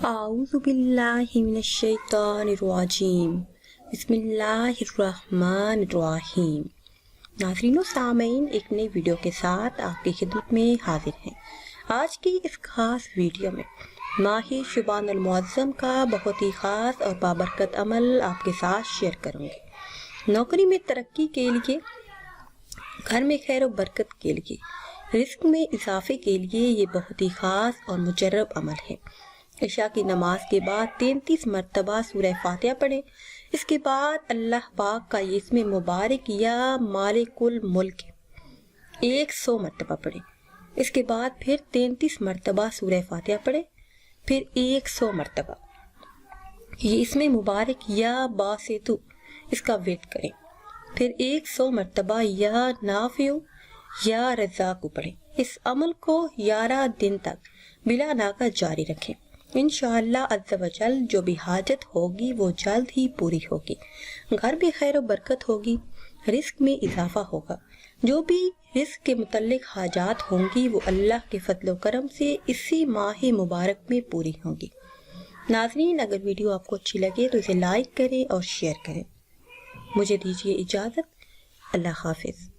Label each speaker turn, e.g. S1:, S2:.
S1: اعوذ باللہ من الشیطان الرجیم بسم اللہ الرحمن الرحیم۔ ناظرین و سامعین، ایک نئی ویڈیو کے ساتھ آپ کی خدمت میں حاضر ہیں۔ آج کی اس خاص ویڈیو میں ماہ شعبان المعظم کا بہت ہی خاص اور بابرکت عمل آپ کے ساتھ شیئر کروں گی۔ نوکری میں ترقی کے لیے، گھر میں خیر و برکت کے لیے، رزق میں اضافے کے لیے یہ بہت ہی خاص اور مجرب عمل ہے۔ عشاء کی نماز کے بعد 33 مرتبہ سورہ فاتحہ پڑھیں۔ اس کے بعد اللہ پاک کا یہ اسم مبارک یا مالک الملک 100 مرتبہ پڑھیں۔ اس کے بعد پھر 33 مرتبہ سورہ فاتحہ پڑھیں، پھر 100 مرتبہ یہ اسم مبارک یا باسطو اس کا ورد کریں، پھر 100 مرتبہ یا نافع یا رزاق پڑھیں۔ اس عمل کو 11 دن تک بلا ناغہ جاری رکھیں۔ انشاءاللہ عز و جل جو بھی حاجت ہوگی وہ جلد ہی پوری ہوگی، گھر میں خیر و برکت ہوگی، رزق میں اضافہ ہوگا۔ جو بھی رزق کے متعلق حاجات ہوں گی وہ اللہ کے فضل و کرم سے اسی ماہ مبارک میں پوری ہوں گی۔ ناظرین، اگر ویڈیو آپ کو اچھی لگے تو اسے لائک کریں اور شیئر کریں۔ مجھے دیجیے اجازت، اللہ حافظ۔